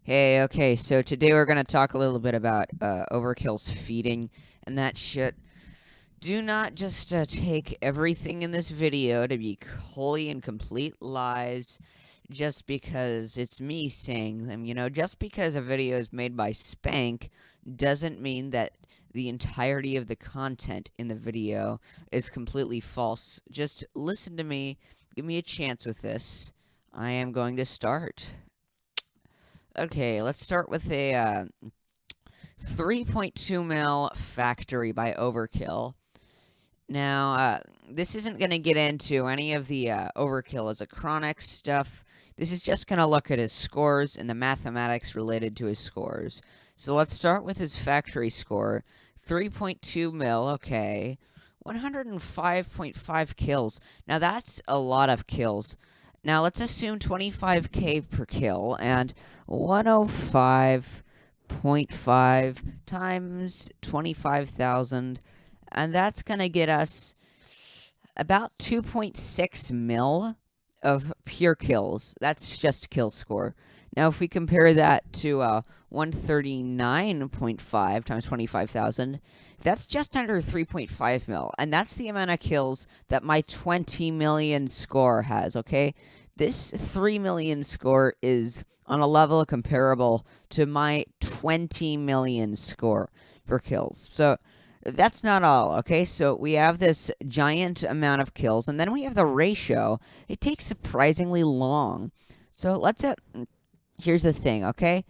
Hey, okay, so today we're going to talk a little bit about Overkill's feeding and that shit. Do not just take everything in this video to be wholly and complete lies just because it's me saying them. Just because a video is made by Spank doesn't mean that the entirety of the content in the video is completely false. Just listen to me, give me a chance with this. I am going to start. Okay, let's start with a 3.2 mil factory by Overkill. Now, this isn't going to get into any of the Overkill as a chronic stuff. This is just going to look at his scores and the mathematics related to his scores. So let's start with his factory score. 3.2 mil, okay. 105.5 kills. Now, that's a lot of kills. Now, let's assume 25k per kill, and 105.5 times 25,000, and that's going to get us about 2.6 mil of pure kills. That's just kill score. Now, if we compare that to 139.5 times 25,000, that's just under 3.5 mil, and that's the amount of kills that my 20 million score has, okay? This 3 million score is on a level comparable to my 20 million score for kills. So that's not all, okay? So we have this giant amount of kills, and then we have the ratio. It takes surprisingly long. So here's the thing, okay?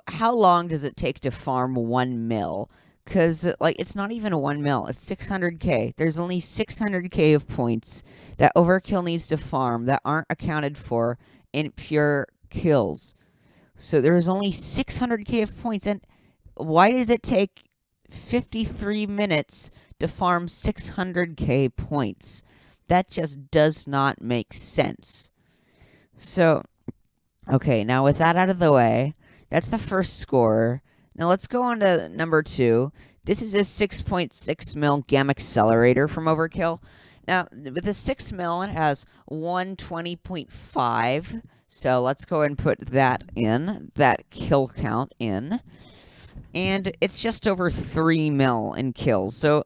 How long does it take to farm 1 mil? Because, it's not even a 1 mil. It's 600k. There's only 600k of points that Overkill needs to farm that aren't accounted for in pure kills. So there's only 600k of points. And why does it take 53 minutes to farm 600k points? That just does not make sense. So, okay, now with that out of the way, that's the first score. Now let's go on to number 2. This is a 6.6 mil gamma accelerator from Overkill. Now, with the 6 mil, it has 120.5. So let's go ahead and put that in, that kill count in. And it's just over 3 mil in kills. So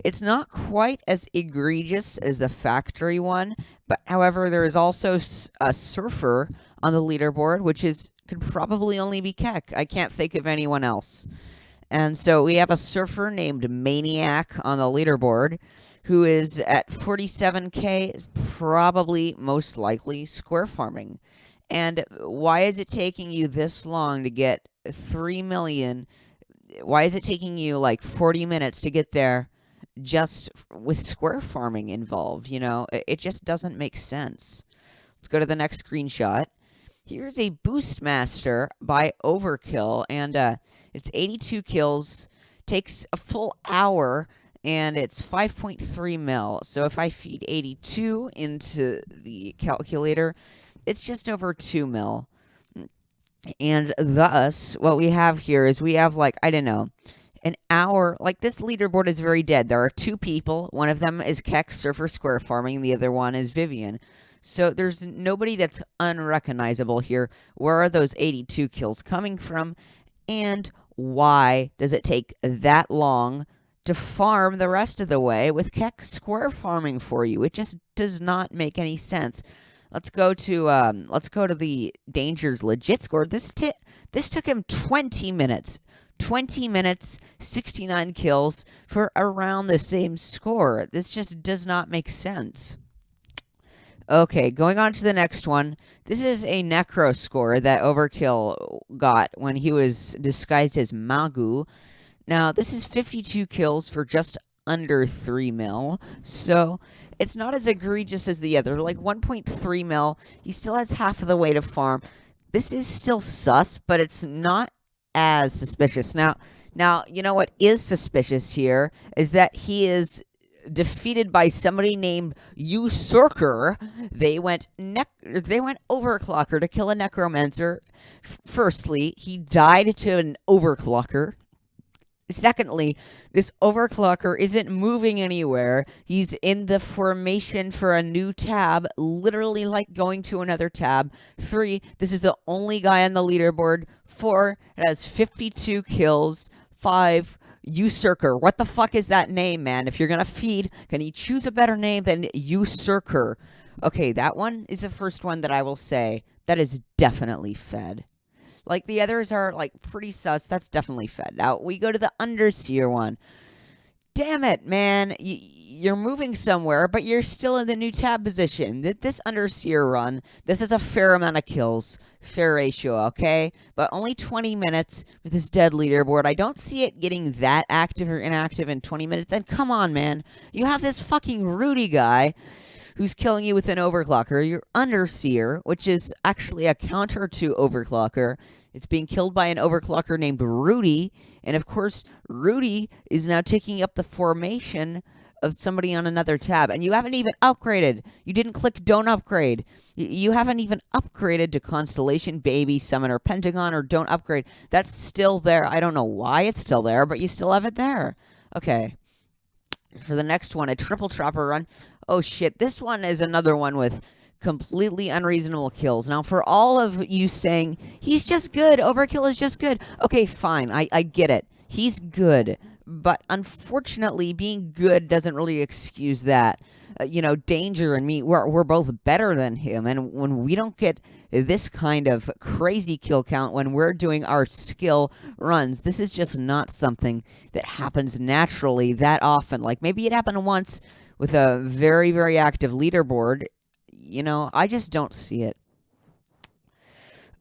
it's not quite as egregious as the factory one. But however, there is also a surfer on the leaderboard, which could probably only be Keck. I can't think of anyone else. And so we have a surfer named Maniac on the leaderboard who is at 47k, probably most likely square farming. And why is it taking you this long to get 3 million? Why is it taking you like 40 minutes to get there just with square farming involved? It just doesn't make sense. Let's go to the next screenshot. Here's a Boost Master by Overkill, and it's 82 kills, takes a full hour, and it's 5.3 mil. So if I feed 82 into the calculator, it's just over 2 mil. And thus, what we have here is we have, an hour. This leaderboard is very dead. There are 2 people. One of them is Keck Surfer Square Farming. The other one is Vivian. So there's nobody that's unrecognizable here. Where are those 82 kills coming from? And why does it take that long to farm the rest of the way with Keck Square Farming for you? It just does not make any sense. Let's go to the Danger's legit score. This took him 20 minutes. 20 minutes, 69 kills for around the same score. This just does not make sense. Okay, going on to the next one. This is a Necro score that Overkill got when he was disguised as Magu. Now, this is 52 kills for just under 3 mil, so it's not as egregious as the other. 1.3 mil, he still has half of the way to farm. This is still sus, but it's not as suspicious. Now, you know what is suspicious here is that he is defeated by somebody named Usurker. They went overclocker to kill a necromancer. Firstly, he died to an overclocker. Secondly, this overclocker isn't moving anywhere. He's in the formation for a new tab, literally like going to another tab. 3, this is the only guy on the leaderboard. 4, it has 52 kills. 5, Usurker. What the fuck is that name, man? If you're gonna feed, can you choose a better name than Usurker? Okay, that one is the first one that I will say that is definitely fed. Like, the others are, like, pretty sus. That's definitely fed. Now, we go to the Underseer one. Damn it, man. You're moving somewhere, but you're still in the new tab position. This Underseer run, this is a fair amount of kills. Fair ratio, okay? But only 20 minutes with this dead leaderboard. I don't see it getting that active or inactive in 20 minutes. And come on, man. You have this fucking Rudy guy who's killing you with an overclocker. Your Underseer, which is actually a counter to overclocker. It's being killed by an overclocker named Rudy. And of course, Rudy is now taking up the formation of somebody on another tab. And you haven't even upgraded. You didn't click don't upgrade. You haven't even upgraded to Constellation, Baby, Summoner, Pentagon, or don't upgrade. That's still there. I don't know why it's still there, but you still have it there. Okay. For the next one, a triple trapper run. Oh shit, this one is another one with completely unreasonable kills. Now, for all of you saying, he's just good, Overkill is just good. Okay, fine, I get it. He's good, but unfortunately, being good doesn't really excuse that. Danger and me, we're both better than him, and when we don't get this kind of crazy kill count when we're doing our skill runs, this is just not something that happens naturally that often. Like, maybe it happened once with a very, very active leaderboard. I just don't see it.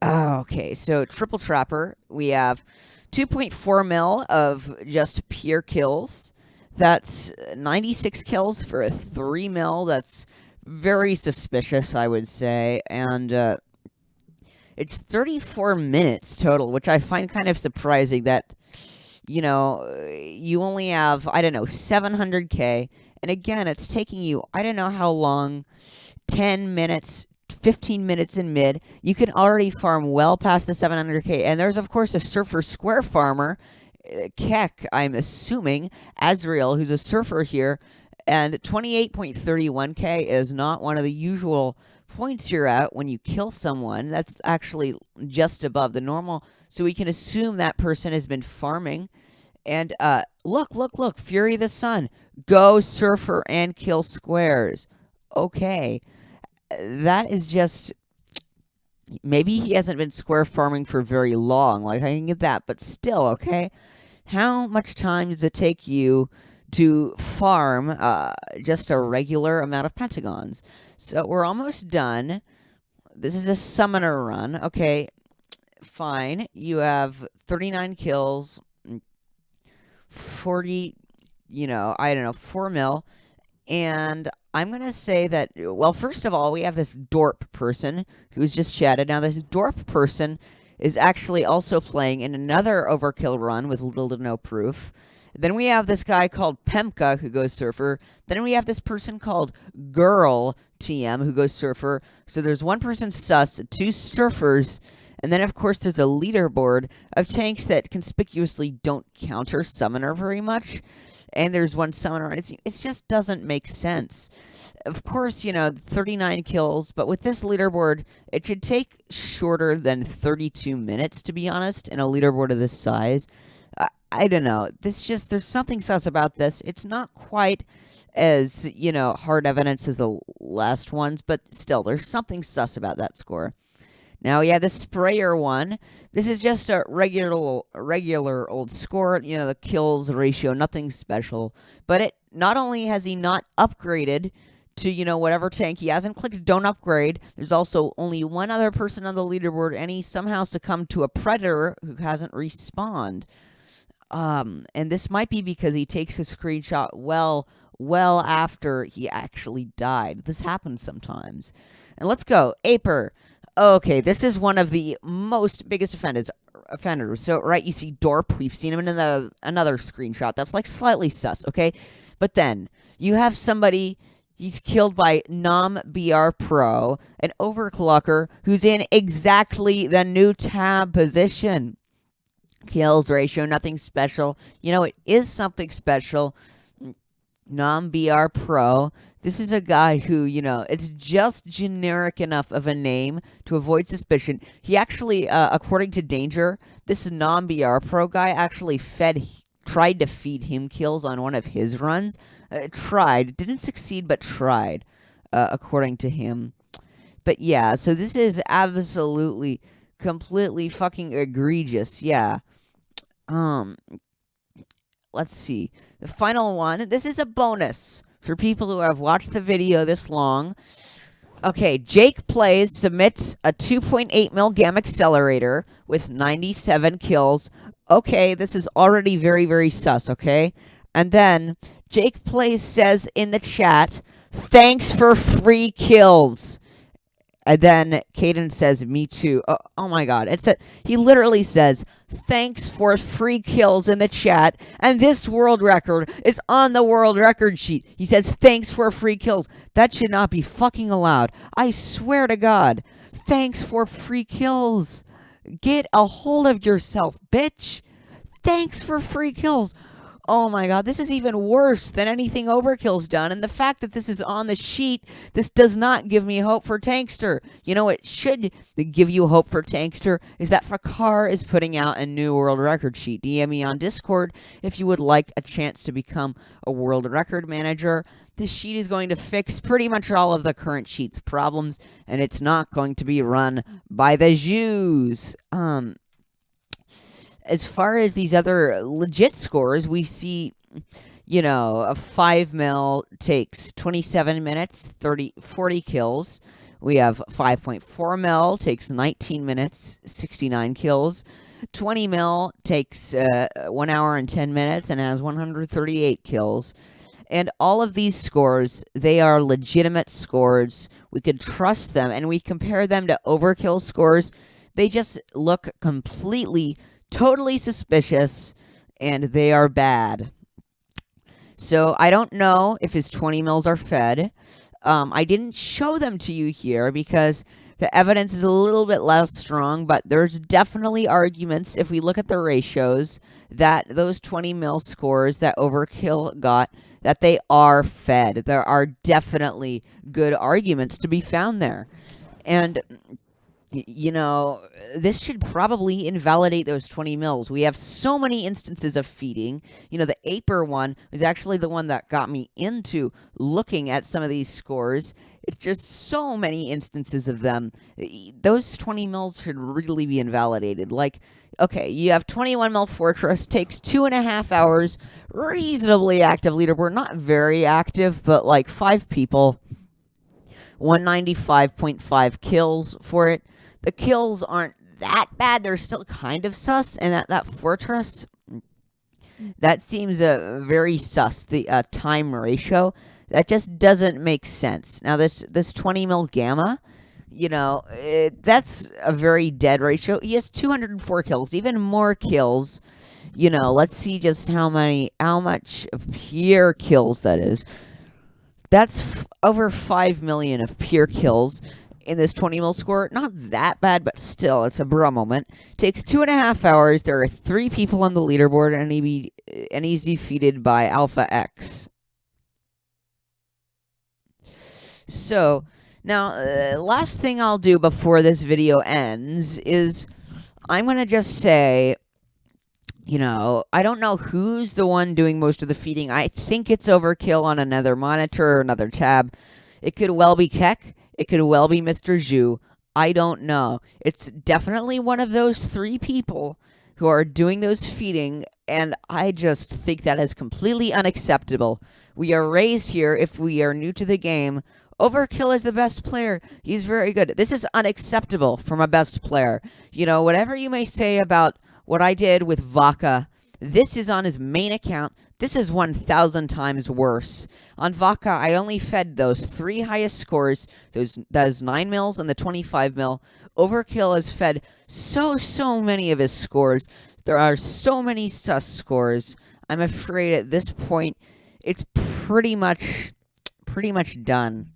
Okay, so Triple Trapper, we have 2.4 mil of just pure kills. That's 96 kills for a 3 mil. That's very suspicious, I would say. And it's 34 minutes total, which I find kind of surprising that, you only have, I don't know, 700k. And again, it's taking you, I don't know how long, 10 minutes, 15 minutes in mid. You can already farm well past the 700k. And there's, of course, a Surfer Square farmer, Keck, I'm assuming, Azrael, who's a surfer here. And 28.31k is not one of the usual points you're at when you kill someone. That's actually just above the normal. So we can assume that person has been farming. And look, Fury the Sun. Go surfer and kill squares. Okay. That is just... Maybe he hasn't been square farming for very long. Like, I can get that. But still, okay? How much time does it take you to farm just a regular amount of pentagons? So we're almost done. This is a summoner run. Okay, fine. You have 39 kills, 40, I don't know, 4 mil. And I'm going to say that, well, first of all, we have this Dorp person who's just chatted. Now, this Dorp person is actually also playing in another Overkill run with little to no proof. Then we have this guy called Pemka who goes surfer. Then we have this person called Girl TM who goes surfer. So there's one person sus, 2 surfers, and then of course there's a leaderboard of tanks that conspicuously don't counter summoner very much. And there's one summoner, and it just doesn't make sense. Of course, 39 kills, but with this leaderboard, it should take shorter than 32 minutes, to be honest, in a leaderboard of this size. I don't know. There's something sus about this. It's not quite as, hard evidence as the last ones, but still, there's something sus about that score. Now, yeah, the sprayer one, this is just a regular old score, the kills ratio, nothing special. But it not only has he not upgraded to, whatever tank, he hasn't clicked don't upgrade. There's also only one other person on the leaderboard, and he somehow succumbed to a predator who hasn't respawned. And this might be because he takes a screenshot well after he actually died. This happens sometimes. And let's go, Aper. Okay, this is one of the biggest offenders. So, right, you see Dorp. We've seen him in another screenshot. That's, like, slightly sus, okay? But then, you have somebody, he's killed by Nom BR Pro, an overclocker, who's in exactly the new tab position. kills ratio, nothing special. You know, it is something special. Non-BR Pro. This is a guy who, you know, it's just generic enough of a name to avoid suspicion. He actually, according to Danger, this non-BR Pro guy actually tried to feed him kills on one of his runs. Didn't succeed, but tried, according to him. But yeah, so this is absolutely, completely fucking egregious. Yeah. Let's see. The final one. This is a bonus for people who have watched the video this long. Okay, Jake Plays submits a 2.8 mil GAM accelerator with 97 kills. Okay, this is already very, very sus, okay? And then Jake Plays says in the chat, "Thanks for free kills." And then Caden says, "Me too." Oh my god. He literally says, "Thanks for free kills" in the chat. And this world record is on the world record sheet. He says, "Thanks for free kills." That should not be fucking allowed. I swear to God. Thanks for free kills. Get a hold of yourself, bitch. Thanks for free kills. Oh my god, this is even worse than anything Overkill's done, and the fact that this is on the sheet, this does not give me hope for Tankster. You know, it should give you hope for Tankster, is that Fakar is putting out a new world record sheet. DM me on Discord if you would like a chance to become a world record manager. This sheet is going to fix pretty much all of the current sheet's problems, and it's not going to be run by the Jews. As far as these other legit scores, we see, you know, a 5 mil takes 27 minutes, 40 kills. We have 5.4 mil takes 19 minutes, 69 kills. 20 mil takes 1 hour and 10 minutes and has 138 kills. And all of these scores, they are legitimate scores. We could trust them, and we compare them to Overkill scores. They just look completely, totally suspicious, and they are bad. So I don't know if his 20 mils are fed. I didn't show them to you here because the evidence is a little bit less strong, but there's definitely arguments, if we look at the ratios, that those 20 mil scores that Overkill got, that they are fed. There are definitely good arguments to be found there. And you know, this should probably invalidate those 20 mils. We have so many instances of feeding. You know, the Aper one was actually the one that got me into looking at some of these scores. It's just so many instances of them. Those 20 mils should really be invalidated. Like, okay, you have 21 mil Fortress, takes 2.5 hours, reasonably active leaderboard. Not very active, but like 5 people. 195.5 kills for it. The kills aren't that bad. They're still kind of sus. And that Fortress, that seems very sus. The time ratio, that just doesn't make sense. Now, this 20 mil Gamma, you know, that's a very dead ratio. He has 204 kills, even more kills. You know, let's see just how much of pure kills that is. That's over 5 million of pure kills in this 20 mil score. Not that bad, but still, it's a bra moment. Takes 2.5 hours. There are 3 people on the leaderboard, and he's defeated by Alpha X. So, now, last thing I'll do before this video ends is I'm going to just say, you know, I don't know who's the one doing most of the feeding. I think it's Overkill on another monitor or another tab. It could well be Keck. It could well be Mr. Zhu. I don't know. It's definitely one of those 3 people who are doing those feeding, and I just think that is completely unacceptable. We are raised here, if we are new to the game, Overkill is the best player. He's very good. This is unacceptable from a best player. You know, whatever you may say about what I did with Vaca, this is on his main account. This is 1,000 times worse. On Vaca, I only fed those 3 highest scores. That is 9 mils and the 25 mil. Overkill has fed so many of his scores. There are so many sus scores. I'm afraid at this point, it's pretty much done.